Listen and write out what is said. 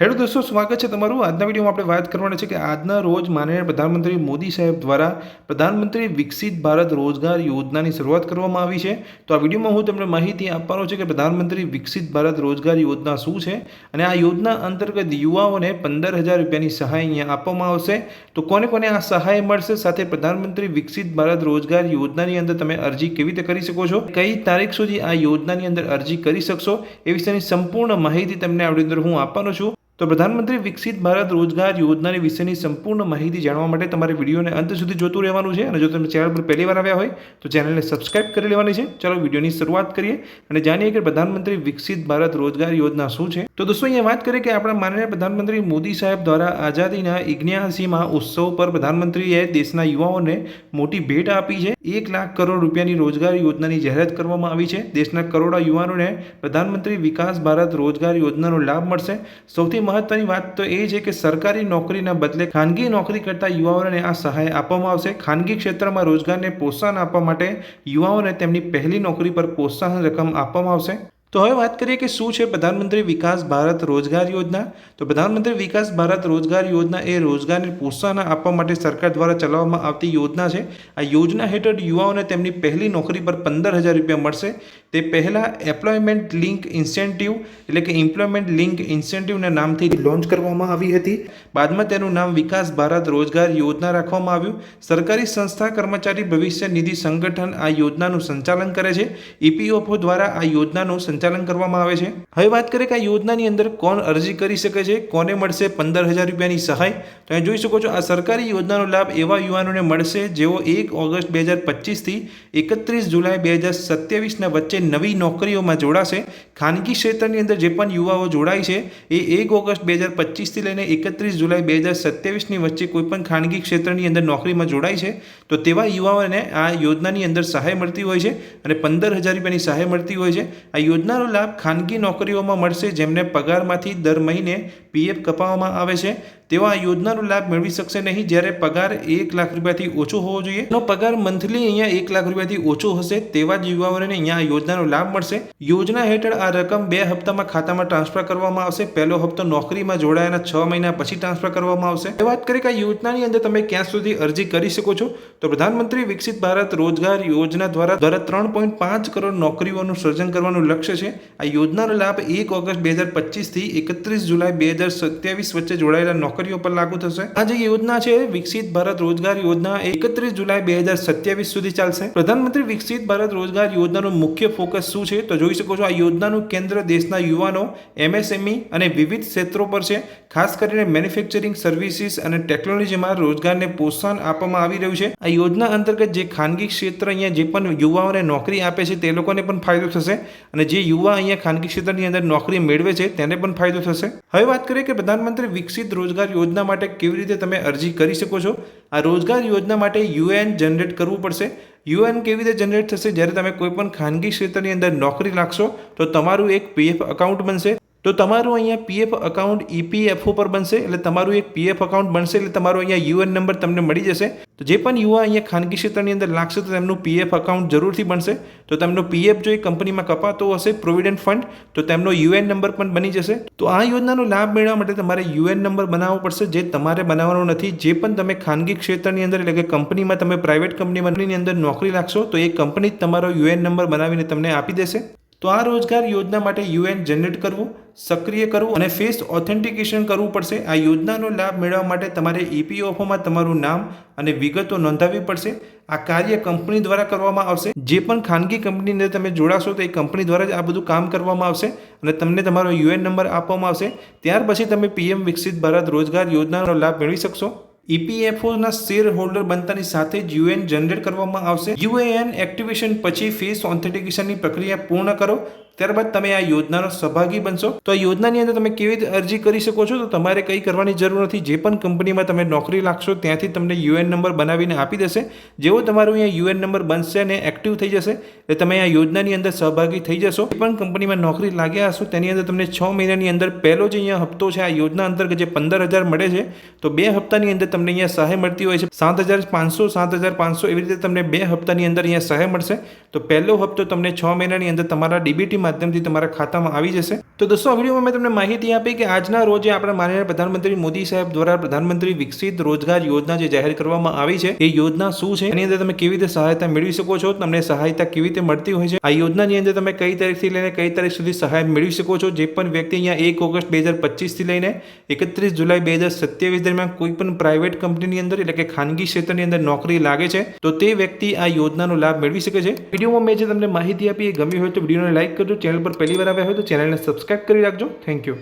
Hello દોસ્તો, સ્વાગત છે તમારું। આજના વિડીયોમાં આપણે વાત કરવાની છે કે આજના રોજ માનનીય પ્રધાનમંત્રી મોદી સાહેબ દ્વારા પ્રધાનમંત્રી વિકસિત ભારત રોજગાર યોજનાની શરૂઆત કરવામાં આવી છે। તો આ વિડીયોમાં હું તમને માહિતી આપવાનો છું કે પ્રધાનમંત્રી વિકસિત ભારત રોજગાર યોજના શું છે અને આ યોજના અંતર્ગત યુવાઓને 15,000 રૂપિયાની સહાય અહીંયા આપવામાં આવશે। તો કોને કોને આ સહાય મળશે, સાથે પ્રધાનમંત્રી વિકસિત ભારત રોજગાર યોજનાની અંદર તમે અરજી કેવી રીતે કરી શકો છો, કઈ તારીખ સુધી આ યોજનાની અંદર અરજી કરી શકશો, એ વિશેની સંપૂર્ણ માહિતી તમને આ વિડીયો અંદર હું આપવાનો છું। તો પ્રધાનમંત્રી વિકસિત ભારત રોજગાર યોજનાની વિશેની સંપૂર્ણ માહિતી જાણવા માટે તમારે વિડીયોને અંત સુધી જોતું રહેવાનું છે અને જો તમે ચેનલ પર પહેલી વાર આવ્યા હોય તો ચેનલને સબસ્ક્રાઇબ કરી લેવાની છે। ચલો વિડીયોની શરૂઆત કરીએ અને જાણીએ કે પ્રધાનમંત્રી વિકસિત ભારત રોજગાર યોજના શું છે। તો દોસ્તો અહીંયા વાત કરીએ કે આપણા માનનીય પ્રધાનમંત્રી મોદી સાહેબ દ્વારા આઝાદીના 79મા ઉત્સવ પર પ્રધાનમંત્રીએ દેશના યુવાઓને મોટી ભેટ આપી છે। 1 લાખ કરોડ રૂપિયાની રોજગાર યોજનાની જાહેરાત કરવામાં આવી છે। દેશના કરોડો યુવાનોને પ્રધાનમંત્રી વિકાસ ભારત રોજગાર યોજનાનો લાભ મળશે। સૌથી મહત્વની વાત તો એ છે કે સરકારી નોકરીના બદલે ખાનગી નોકરી કરતા યુવાઓને આ સહાય આપવામાં આવશે। ખાનગી ક્ષેત્રમાં રોજગારને પ્રોત્સાહન આપવા માટે યુવાઓને તેમની પહેલી નોકરી પર પ્રોત્સાહન રકમ આપવામાં આવશે। તો હવે વાત કરીએ કે શું છે પ્રધાનમંત્રી વિકાસ ભારત રોજગાર યોજના। તો પ્રધાનમંત્રી વિકાસ ભારત રોજગાર યોજના એ રોજગારને પ્રોત્સાહન આપવા માટે સરકાર દ્વારા ચલાવવામાં આવતી યોજના છે। આ યોજના હેઠળ યુવાઓને તેમની પહેલી નોકરી પર 15,000 રૂપિયા મળશે। તે પહેલાં એમ્પ્લોયમેન્ટ લિંક ઇન્સેન્ટિવ એટલે કે એમ્પ્લોયમેન્ટ લિંક ઇન્સેન્ટિવના નામથી લોન્ચ કરવામાં આવી હતી। બાદમાં તેનું નામ વિકાસ ભારત રોજગાર યોજના રાખવામાં આવ્યું। સરકારી સંસ્થા કર્મચારી ભવિષ્ય નિધિ સંગઠન આ યોજનાનું સંચાલન કરે છે। EPFO દ્વારા આ યોજનાનું સંચાલન કરવામાં આવે છે। હવે વાત કરીએ કે આ યોજનાની અંદર કોણ અરજી કરી શકે છે, કોને મળશે 15,000 રૂપિયાની સહાય। તો અહીં જોઈ શકો છો આ સરકારી યોજનાનો લાભ એવા યુવાનોને મળશે જેઓ 1 ઓગસ્ટ 2025 થી 31 જુલાઈ 2027ના વચ્ચે નવી નોકરીઓમાં જોડાશે। ખાનગી ક્ષેત્રની અંદર જે પણ યુવાઓ જોડાય છે એ 1 ઓગસ્ટ 2025 થી લઈને 31 જુલાઈ 2027ની વચ્ચે કોઈપણ ખાનગી ક્ષેત્રની અંદર નોકરીમાં જોડાય છે તો તેવા યુવાઓને આ યોજનાની અંદર સહાય મળતી હોય છે અને 15,000 રૂપિયાની સહાય મળતી હોય છે। આ યોજનાનો લાભ ખાનગી નોકરીઓમાં મળશે જેમને પગારમાંથી દર મહિને PF કપાવવામાં આવે છે। તેઓ આ યોજનાનો લાભ મેળવી શકશે નહીં જ્યારે પગાર 1 લાખ રૂપિયાથી ઓછો હોવો જોઈએ। એનો પગાર મંથલી અહીંયા 1 લાખ રૂપિયાથી ઓછો હશે તેવા જ યુવાઓને અહીંયા આ યોજનાનો લાભ મળશે। યોજના હેઠળ આ રકમ 2 હપ્તામાં ખાતામાં ટ્રાન્સફર કરવામાં આવશે। પહેલો હપ્તો નોકરીમાં જોડાયાના 6 મહિના પછી ટ્રાન્સફર કરવામાં આવશે। વાત કરીએ કે આ યોજનાની અંદર તમે ક્યાં સુધી અરજી કરી શકો છો। તો પ્રધાનમંત્રી વિકસિત ભારત રોજગાર યોજના દ્વારા 3.5 કરોડ નોકરીઓનું સર્જન કરવાનું લક્ષ્ય છે। આ યોજનાનો લાભ 1 ઓગસ્ટ 2025 થી 31 જુલાઈ 2027 વચ્ચે જોડાયેલા નોકરીઓ પર લાગુ થશે। આ જે યોજના છે વિકસિત ભારત રોજગાર યોજના 31 જુલાઈ 2027 સુધી ચાલશે। પ્રધાનમંત્રી વિકસિત ભારત રોજગાર યોજનાનો મુખ્ય ફોકસ શું છે તો જોઈ શકો છો આ યોજનાનું કેન્દ્ર દેશના યુવાનો, MSME અને વિવિધ ક્ષેત્રો પર છે। ખાસ કરીને મેન્યુફેક્ચરિંગ, સર્વિસીસ અને ટેકનોલોજીમાં રોજગારને પ્રોત્સાહન આપવામાં આવી રહ્યું છે। આ યોજના અંતર્ગત જે ખાનગી ક્ષેત્ર અહીંયા જે પણ યુવાઓને નોકરી આપે છે તે લોકોને પણ ફાયદો થશે અને જે યુવા અહીંયા ખાનગી ક્ષેત્રની અંદર નોકરી મેળવે છે તેને પણ ફાયદો થશે। હવે વાત કરીએ કે પ્રધાનમંત્રી વિકસિત રોજગાર યોજના માટે કેવી રીતે તમે અરજી કરી શકો છો। આ રોજગાર યોજના માટે UN જનરેટ કરવું પડશે। UN કેવી રીતે જનરેટ થશે, જ્યારે તમે કોઈ પણ ખાનગી ક્ષેત્રની અંદર નોકરી લાગશો તો તમારું એક PF એકાઉન્ટ બનશે। તો તમારું અહીંયા PF એકાઉન્ટ EPFO પર બનશે એટલે તમારું એક PF એકાઉન્ટ બનશે એટલે તમારો અહીંયા UN નંબર તમને મળી જશે। તો જે પણ યુવા અહીંયા ખાનગી ક્ષેત્રની અંદર લાગશે તો તેમનું PF એકાઉન્ટ જરૂરથી બનશે। તો તેમનો PF જો એ કંપનીમાં કપાતો હશે પ્રોવિડન્ટ ફંડ તો તેમનો UN નંબર પણ બની જશે। તો આ યોજનાનો લાભ મેળવવા માટે તમારે UN નંબર બનાવવો પડશે જે તમારે બનાવવાનો નથી। જે પણ તમે ખાનગી ક્ષેત્રની અંદર એટલે કે કંપનીમાં તમે પ્રાઇવેટ કંપનીની અંદર નોકરી લાગશો તો એ કંપની જ તમારો UN નંબર બનાવીને તમને આપી દેશે। તો આ રોજગાર યોજના માટે UN જનરેટ કરવું, સક્રિય કરવું અને ફેસ ઓથેન્ટિકેશન કરવું પડશે। આ યોજનાનો લાભ મેળવવા માટે તમારે EPFOમાં તમારું નામ અને વિગતો નોંધાવવી પડશે। આ કાર્ય કંપની દ્વારા કરવામાં આવશે। જે પણ ખાનગી કંપનીની અંદર તમે જોડાશો તો એ કંપની દ્વારા જ આ બધું કામ કરવામાં આવશે અને તમને તમારો UN નંબર આપવામાં આવશે। ત્યાર પછી તમે PM વિકસિત ભારત રોજગાર યોજનાનો લાભ મેળવી શકશો। EPFOના શેર હોલ્ડર બનતાની સાથે જ UN જનરેટ કરવામાં આવશે। UAN એક્ટિવેશન પછી ફેસ ઓથેન્ટિકેશનની પ્રક્રિયા પૂર્ણ કરો, ત્યારબાદ તમે આ યોજનાનો સહભાગી બનશો। તો આ યોજનાની અંદર તમે કેવી રીતે અરજી કરી શકો છો તો તમારે કંઈ કરવાની જરૂર નથી। જે પણ કંપનીમાં તમે નોકરી લાગશો ત્યાંથી તમને UN નંબર બનાવીને આપી દેશે। જેવો તમારો અહીંયા UN નંબર બનશે અને એક્ટિવ થઈ જશે એટલે તમે આ યોજનાની અંદર સહભાગી થઈ જશો। જે પણ કંપનીમાં નોકરી લાગ્યા હશો તેની અંદર તમને 6 મહિનાની અંદર પહેલો જે અહીંયા હપ્તો છે આ યોજના અંતર્ગત જે 15,000 મળે છે તો 2 હપ્તાની અંદર તમને અહીંયા સહાય મળતી હોય છે। 7,500 7,500 એવી રીતે તમને 2 હપ્તાની અંદર અહીંયા સહાય મળશે। તો પહેલો હપ્તો તમને 6 મહિનાની અંદર તમારા DBT માધ્યમથી તમારા ખાતામાં આવી જશે. તો દોસ્તો આ વિડીયોમાં મેં તમને માહિતી આપી કે આજના રોજે આપણા માનનીય પ્રધાનમંત્રી મોદી સાહેબ દ્વારા પ્રધાનમંત્રી વિકસિત રોજગાર યોજના જે જાહેર કરવામાં આવી છે એ યોજના શું છે, એની અંદર તમે કેવી રીતે સહાયતા મેળવી શકો છો, તમને સહાયતા કેવી રીતે મળતી હોય છે, આ યોજનાની અંદર તમે કઈ તારીખથી લઈને કઈ તારીખ સુધી સહાય મેળવી શકો છો. જે પણ વ્યક્તિ અહીંયા 1 ઓગસ્ટ 2025 થી લઈને 31 જુલાઈ 2027 દરમિયાન કોઈ પણ પ્રાઇવેટ કંપનીની અંદર એટલે કે ખાનગી ક્ષેત્રની અંદર નોકરી લાગે છે તો તે વ્યક્તિ આ યોજનાનો લાભ મેળવી શકે છે. વિડીયોમાં મેં જે તમને માહિતી આપી એ ગમી હોય તો વિડીયોને લાઈક કરજો. ચેનલ પર પહેલી વાર આવ્યા હોય તો ચેનલને સબસ્ક્રાઇબ કરી રાખજો. Thank you.